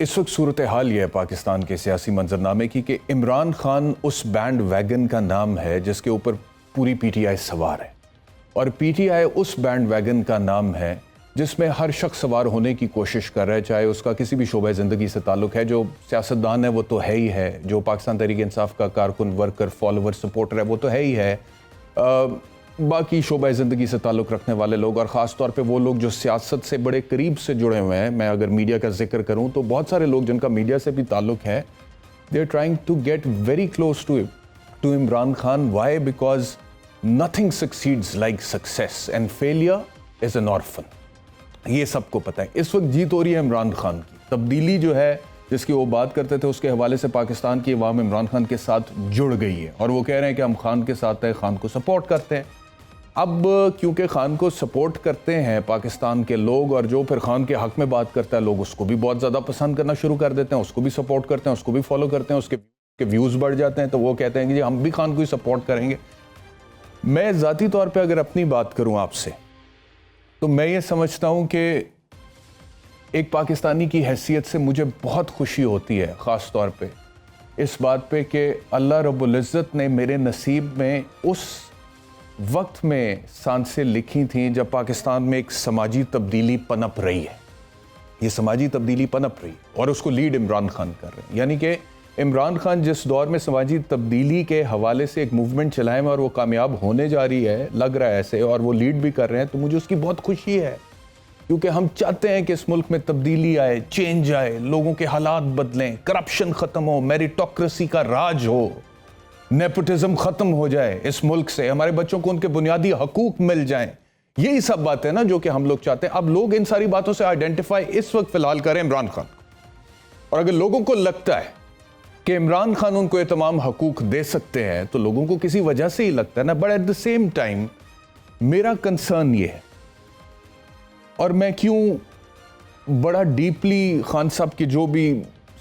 اس وقت صورتحال یہ ہے پاکستان کے سیاسی منظرنامے کی کہ عمران خان اس بینڈ ویگن کا نام ہے جس کے اوپر پوری پی ٹی آئی سوار ہے، اور پی ٹی آئی اس بینڈ ویگن کا نام ہے جس میں ہر شخص سوار ہونے کی کوشش کر رہا ہے، چاہے اس کا کسی بھی شعبہ زندگی سے تعلق ہے۔ جو سیاستدان ہے وہ تو ہے ہی ہے، جو پاکستان تحریک انصاف کا کارکن، ورکر، فالوور، سپورٹر ہے وہ تو ہے ہی ہے، باقی شعبہ زندگی سے تعلق رکھنے والے لوگ، اور خاص طور پہ وہ لوگ جو سیاست سے بڑے قریب سے جڑے ہوئے ہیں۔ میں اگر میڈیا کا ذکر کروں تو بہت سارے لوگ جن کا میڈیا سے بھی تعلق ہے، they are trying to get very close to Imran Khan. Why? Because nothing succeeds like success and failure is an orphan. یہ سب کو پتہ ہے۔ اس وقت جیت ہو رہی ہے عمران خان کی، تبدیلی جو ہے جس کی وہ بات کرتے تھے اس کے حوالے سے پاکستان کی عوام عمران خان کے ساتھ جڑ گئی ہے، اور وہ کہہ رہے ہیں کہ ہم خان کے ساتھ ہیں، خان کو سپورٹ کرتے ہیں۔ اب کیونکہ خان کو سپورٹ کرتے ہیں پاکستان کے لوگ، اور جو پھر خان کے حق میں بات کرتا ہے لوگ اس کو بھی بہت زیادہ پسند کرنا شروع کر دیتے ہیں، اس کو بھی سپورٹ کرتے ہیں، اس کو بھی فالو کرتے ہیں، اس کے ویوز بڑھ جاتے ہیں، تو وہ کہتے ہیں کہ جی ہم بھی خان کو ہی سپورٹ کریں گے۔ میں ذاتی طور پہ اگر اپنی بات کروں آپ سے تو میں یہ سمجھتا ہوں کہ ایک پاکستانی کی حیثیت سے مجھے بہت خوشی ہوتی ہے، خاص طور پہ اس بات پہ کہ اللہ رب العزت نے میرے نصیب میں اس وقت میں سانسیں لکھی تھیں جب پاکستان میں ایک سماجی تبدیلی پنپ رہی ہے۔ یہ سماجی تبدیلی پنپ رہی اور اس کو لیڈ عمران خان کر رہے ہیں، یعنی کہ عمران خان جس دور میں سماجی تبدیلی کے حوالے سے ایک موومنٹ چلائے اور وہ کامیاب ہونے جا رہی ہے، لگ رہا ہے ایسے، اور وہ لیڈ بھی کر رہے ہیں، تو مجھے اس کی بہت خوشی ہے، کیونکہ ہم چاہتے ہیں کہ اس ملک میں تبدیلی آئے، چینج آئے، لوگوں کے حالات بدلیں، کرپشن ختم ہو، میریٹوکریسی کا راج ہو، نیپوٹزم ختم ہو جائے اس ملک سے، ہمارے بچوں کو ان کے بنیادی حقوق مل جائیں۔ یہی سب باتیں نا جو کہ ہم لوگ چاہتے ہیں۔ اب لوگ ان ساری باتوں سے آئیڈینٹیفائی اس وقت فی الحال کریں عمران خان کو، اور اگر لوگوں کو لگتا ہے کہ عمران خان ان کو یہ تمام حقوق دے سکتے ہیں تو لوگوں کو کسی وجہ سے ہی لگتا ہے نا۔ But at the same time میرا کنسرن یہ ہے، اور میں کیوں بڑا ڈیپلی خان صاحب کی جو بھی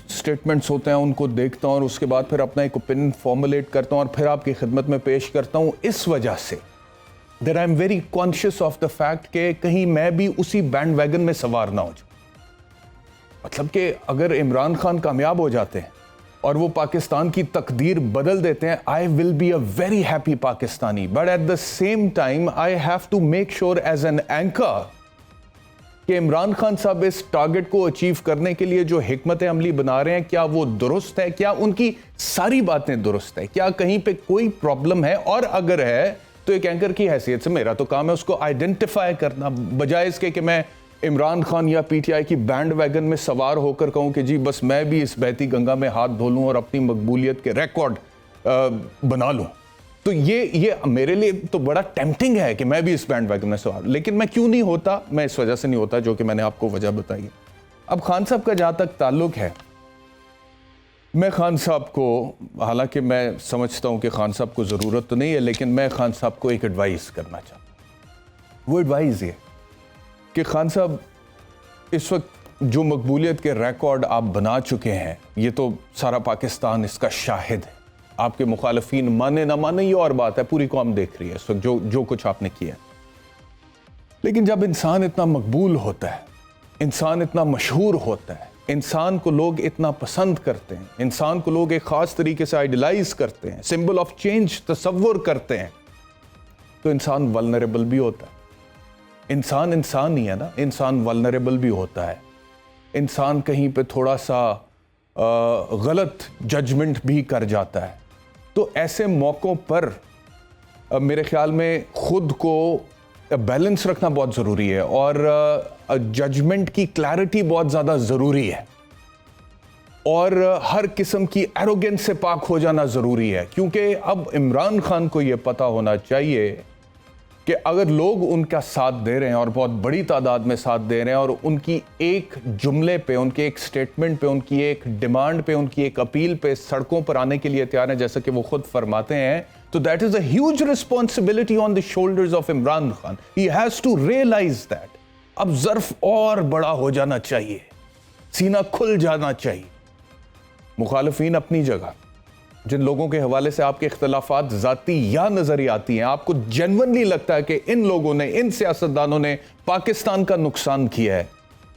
سٹیٹمنٹس ہوتے ہیں ان کو دیکھتا ہوں اور اس کے بعد پھر اپنا ایک اوپینین فارمولیٹ کرتا ہوں اور پھر آپ کی خدمت میں پیش کرتا ہوں، اس وجہ سے that I am very conscious of the fact کہ کہیں میں بھی اسی بینڈ ویگن میں سوار نہ ہو جاؤں۔ مطلب کہ اگر عمران خان کامیاب ہو جاتے ہیں اور وہ پاکستان کی تقدیر بدل دیتے ہیں، I will be a very happy Pakistani, but at the same time I have to make sure as an anchor کہ عمران خان صاحب اس ٹارگٹ کو اچیو کرنے کے لیے جو حکمت عملی بنا رہے ہیں، کیا وہ درست ہے، کیا ان کی ساری باتیں درست ہے، کیا کہیں پہ کوئی پرابلم ہے، اور اگر ہے تو ایک اینکر کی حیثیت سے میرا تو کام ہے اس کو آئیڈینٹیفائی کرنا، بجائے اس کے کہ میں عمران خان یا پی ٹی آئی کی بینڈ ویگن میں سوار ہو کر کہوں کہ جی بس میں بھی اس بہتی گنگا میں ہاتھ دھو لوں اور اپنی مقبولیت کے ریکارڈ بنا لوں۔ تو یہ میرے لیے تو بڑا ٹیمپٹنگ ہے کہ میں بھی اس بینڈ ویگن میں سوار، لیکن میں کیوں نہیں ہوتا؟ میں اس وجہ سے نہیں ہوتا جو کہ میں نے آپ کو وجہ بتائی ہے۔ اب خان صاحب کا جہاں تک تعلق ہے، میں خان صاحب کو، حالانکہ میں سمجھتا ہوں کہ خان صاحب کو ضرورت تو نہیں ہے، لیکن میں خان صاحب کو ایک ایڈوائز کرنا چاہتا ہوں۔ وہ ایڈوائز یہ کہ خان صاحب اس وقت جو مقبولیت کے ریکارڈ آپ بنا چکے ہیں، یہ تو سارا پاکستان اس کا شاہد ہے۔ آپ کے مخالفین مانے نہ مانے یہ اور بات ہے، پوری قوم دیکھ رہی ہے اس وقت جو کچھ آپ نے کیا۔ لیکن جب انسان اتنا مقبول ہوتا ہے، انسان اتنا مشہور ہوتا ہے، انسان کو لوگ اتنا پسند کرتے ہیں، انسان کو لوگ ایک خاص طریقے سے آئیڈیلائز کرتے ہیں، سمبل آف چینج تصور کرتے ہیں، تو انسان ولنریبل بھی ہوتا ہے۔ انسان ہی ہے نا، انسان ولنریبل بھی ہوتا ہے، انسان کہیں پہ تھوڑا سا غلط ججمنٹ بھی کر جاتا ہے۔ تو ایسے موقعوں پر میرے خیال میں خود کو بیلنس رکھنا بہت ضروری ہے، اور ججمنٹ کی کلیئرٹی بہت زیادہ ضروری ہے، اور ہر قسم کی ایروگنس سے پاک ہو جانا ضروری ہے، کیونکہ اب عمران خان کو یہ پتہ ہونا چاہیے کہ اگر لوگ ان کا ساتھ دے رہے ہیں اور بہت بڑی تعداد میں ساتھ دے رہے ہیں، اور ان کی ایک جملے پہ، ان کے ایک سٹیٹمنٹ پہ، ان کی ایک ڈیمانڈ پہ، ان کی ایک اپیل پہ سڑکوں پر آنے کے لیے تیار ہیں، جیسا کہ وہ خود فرماتے ہیں، تو that is a huge responsibility on the shoulders of Imran Khan. He has to realize that. اب ظرف اور بڑا ہو جانا چاہیے، سینہ کھل جانا چاہیے۔ مخالفین اپنی جگہ، جن لوگوں کے حوالے سے آپ کے اختلافات ذاتی یا نظریاتی ہیں، آپ کو جینونلی لگتا ہے کہ ان لوگوں نے، ان سیاستدانوں نے پاکستان کا نقصان کیا ہے،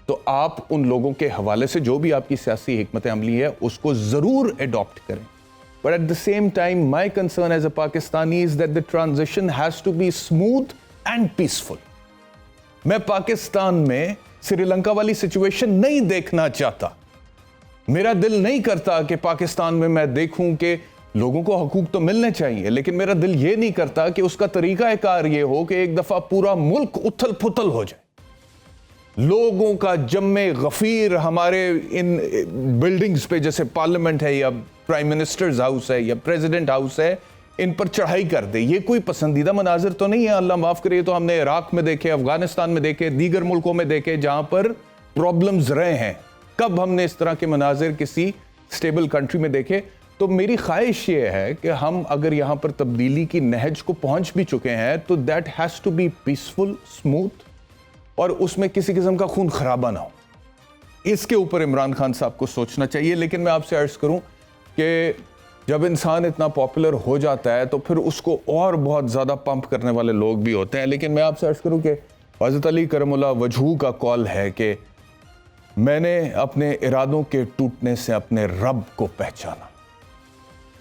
تو آپ ان لوگوں کے حوالے سے جو بھی آپ کی سیاسی حکمت عملی ہے اس کو ضرور اڈاپٹ کریں. But at the same time, my concern as a Pakistani is that the transition has to be smooth and peaceful. میں پاکستان میں سری لنکا والی سچویشن نہیں دیکھنا چاہتا. میرا دل نہیں کرتا کہ پاکستان میں میں دیکھوں کہ لوگوں کو حقوق تو ملنے چاہیے, لیکن میرا دل یہ نہیں کرتا کہ اس کا طریقہ کار یہ ہو کہ ایک دفعہ پورا ملک اتھل پھتل ہو جائے. لوگوں کا جمع غفیر ہمارے ان بلڈنگز پہ, جیسے پارلیمنٹ ہے یا پرائم منسٹرز ہاؤس ہے یا پریزیڈنٹ ہاؤس ہے, ان پر چڑھائی کر دے. یہ کوئی پسندیدہ مناظر تو نہیں ہے, اللہ معاف کرے. تو ہم نے عراق میں دیکھے, افغانستان میں دیکھے, دیگر ملکوں میں دیکھے جہاں پر پرابلمز رہے ہیں. کب ہم نے اس طرح کے مناظر کسی سٹیبل کنٹری میں دیکھے؟ تو میری خواہش یہ ہے کہ ہم اگر یہاں پر تبدیلی کی نہج کو پہنچ بھی چکے ہیں تو that has to be peaceful, smooth, اور اس میں کسی قسم کا خون خرابہ نہ ہو. اس کے اوپر عمران خان صاحب کو سوچنا چاہیے. لیکن میں آپ سے عرض کروں کہ جب انسان اتنا پاپولر ہو جاتا ہے تو پھر اس کو اور بہت زیادہ پمپ کرنے والے لوگ بھی ہوتے ہیں. لیکن میں آپ سے عرض کروں کہ حضرت علی کرم اللہ وجہہ کا قول ہے کہ میں نے اپنے ارادوں کے ٹوٹنے سے اپنے رب کو پہچانا.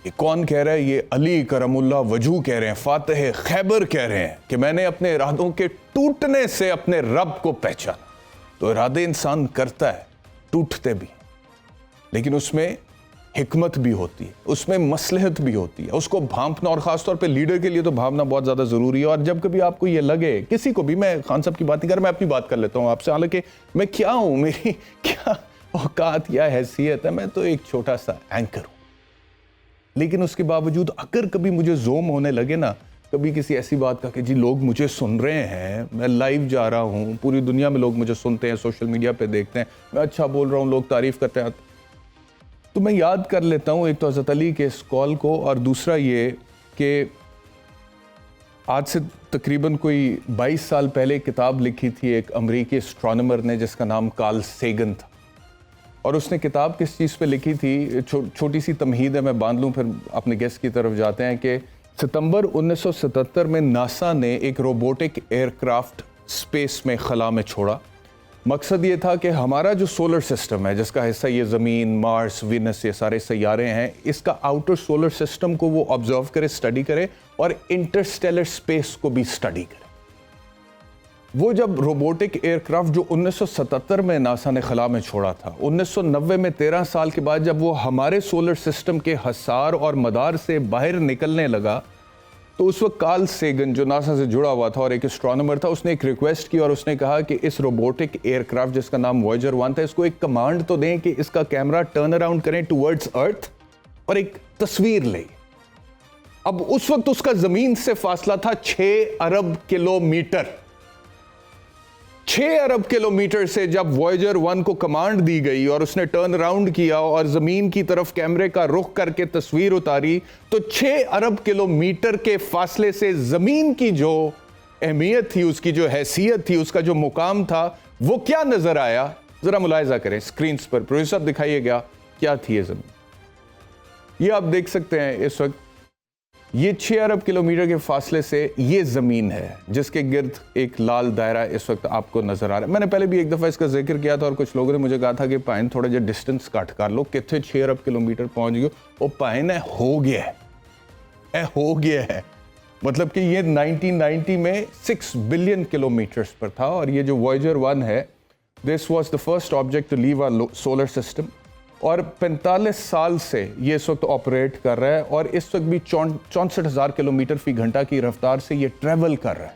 یہ کون کہہ رہا ہے؟ یہ علی کرم اللہ وجہہ کہہ رہے ہیں, فاتح خیبر کہہ رہے ہیں کہ میں نے اپنے ارادوں کے ٹوٹنے سے اپنے رب کو پہچانا. تو ارادے انسان کرتا ہے, ٹوٹتے بھی, لیکن اس میں حکمت بھی ہوتی ہے, اس میں مصلحت بھی ہوتی ہے, اس کو بھانپنا, اور خاص طور پہ لیڈر کے لیے تو بھانپنا بہت زیادہ ضروری ہے. اور جب کبھی آپ کو یہ لگے, کسی کو بھی, میں خان صاحب کی بات نہیں کر رہا, میں اپنی بات کر لیتا ہوں آپ سے, حالانکہ میں کیا ہوں, میری کیا اوقات یا حیثیت ہے, میں تو ایک چھوٹا سا اینکر ہوں. لیکن اس کے باوجود اگر کبھی مجھے زوم ہونے لگے نا, کبھی کسی ایسی بات کا کہ جی لوگ مجھے سن رہے ہیں, میں لائیو جا رہا ہوں, پوری دنیا میں لوگ مجھے سنتے ہیں, سوشل میڈیا پہ دیکھتے ہیں, میں اچھا بول رہا ہوں, لوگ تعریف کرتے ہیں, تو میں یاد کر لیتا ہوں ایک تو حضرت علی کے اس قول کو, اور دوسرا یہ کہ آج سے تقریباً کوئی 22 سال پہلے کتاب لکھی تھی ایک امریکی اسٹرانومر نے جس کا نام کارل سیگن تھا. اور اس نے کتاب کس چیز پہ لکھی تھی, چھوٹی سی تمہید ہے, میں باندھ لوں پھر اپنے گیسٹ کی طرف جاتے ہیں, کہ ستمبر 1977 میں ناسا نے ایک روبوٹک ایئر کرافٹ اسپیس میں خلا میں چھوڑا. مقصد یہ تھا کہ ہمارا جو سولر سسٹم ہے, جس کا حصہ یہ زمین, مارس, وینس, یہ سارے سیارے ہیں, اس کا آؤٹر سولر سسٹم کو وہ آبزرو کرے, اسٹڈی کرے, اور انٹرسٹیلر اسپیس کو بھی اسٹڈی کرے. وہ جب روبوٹک ایئر کرافٹ جو 1977 میں ناسا نے خلا میں چھوڑا تھا, 1990 میں 13 سال کے بعد جب وہ ہمارے سولر سسٹم کے حصار اور مدار سے باہر نکلنے لگا, تو اس وقت کارل سیگن جو ناسا سے جڑا ہوا تھا اور ایک اسٹرانومر تھا, اس نے ایک ریکویسٹ کی اور اس نے کہا کہ اس روبوٹک ایئر کرافٹ جس کا نام وویجر 1 تھا, اس کو ایک کمانڈ تو دیں کہ اس کا کیمرہ ٹرن اراؤنڈ کریں ٹورڈز ارتھ اور ایک تصویر لیں. اب اس وقت اس کا زمین سے فاصلہ تھا 6 ارب کلومیٹر. 6 ارب کلومیٹر سے جب وویجر 1 کو کمانڈ دی گئی اور اس نے ٹرن اراؤنڈ کیا اور زمین کی طرف کیمرے کا رخ کر کے تصویر اتاری, تو 6 ارب کلومیٹر کے فاصلے سے زمین کی جو اہمیت تھی, اس کی جو حیثیت تھی, اس کا جو مقام تھا, وہ کیا نظر آیا؟ ذرا ملاحظہ کریں سکرینز پر. پروفیسر صاحب دکھائیے گا کیا تھی یہ زمین. یہ آپ دیکھ سکتے ہیں اس وقت, یہ 6 ارب کلومیٹر کے فاصلے سے یہ زمین ہے جس کے گرد ایک لال دائرہ اس وقت آپ کو نظر آ رہا ہے. میں نے پہلے بھی ایک دفعہ اس کا ذکر کیا تھا اور کچھ لوگوں نے مجھے کہا تھا کہ پائن تھوڑا جا ڈسٹنس کٹ کر لو, کتنے 6 ارب کلومیٹر پہنچ گئے. وہ پائن ہو گیا ہے, مطلب کہ یہ 1990 میں 6 بلین کلومیٹرز پر تھا. اور یہ جو وویجر 1 ہے, this was the first object to leave our solar system, اور 45 سال سے یہ اس وقت آپریٹ کر رہا ہے, اور اس وقت بھی 64,000 کلومیٹر فی گھنٹہ کی رفتار سے یہ ٹریول کر رہا ہے,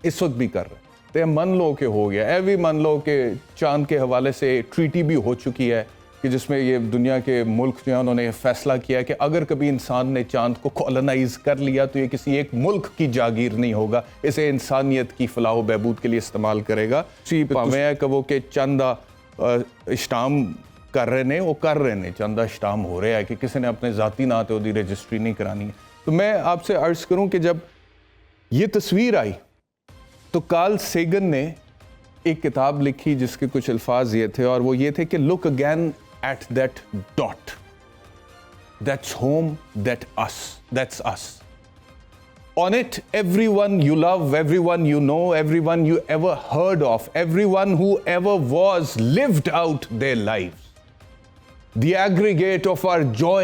اس وقت بھی کر رہا ہے. تو من لو کہ ہو گیا, ایوی من لو کہ چاند کے حوالے سے ٹریٹی بھی ہو چکی ہے, کہ جس میں یہ دنیا کے ملک جو ہیں انہوں نے فیصلہ کیا کہ اگر کبھی انسان نے چاند کو کالونائز کر لیا تو یہ کسی ایک ملک کی جاگیر نہیں ہوگا, اسے انسانیت کی فلاح و بہبود کے لیے استعمال کرے گا. پاویں ہے کہ وہ کہ چندہ اشتام کر رہے نے, وہ کر رہے نے, چندہ اشتام ہو رہا ہے کہ کسی نے اپنے ذاتی نا تے دی رجسٹری نہیں کرانی ہے. تو میں آپ سے عرض کروں کہ جب یہ تصویر آئی تو کارل سیگن نے ایک کتاب لکھی جس کے کچھ الفاظ یہ تھے, اور وہ یہ تھے کہ look again at that dot, that's home, that's us. On it, everyone you love, everyone you know, everyone you ever heard of, everyone who ever was lived out their lives. The aggregate of our joy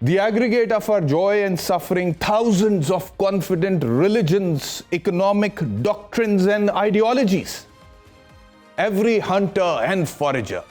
The aggregate of our joy and suffering, thousands of confident religions, economic doctrines and ideologies. Every hunter and forager.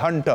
hunter,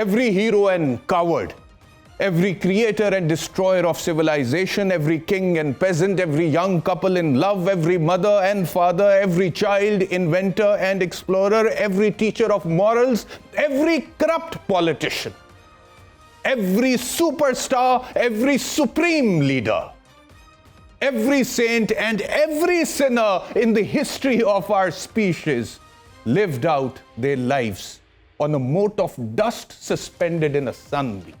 Every hero and coward. Every creator and destroyer of civilization, every king and peasant, every young couple in love, every mother and father, every child, inventor and explorer, every teacher of morals, every corrupt politician. Every superstar, every supreme leader, every saint and every sinner in the history of our species lived out their lives on a mote of dust suspended in a sunbeam.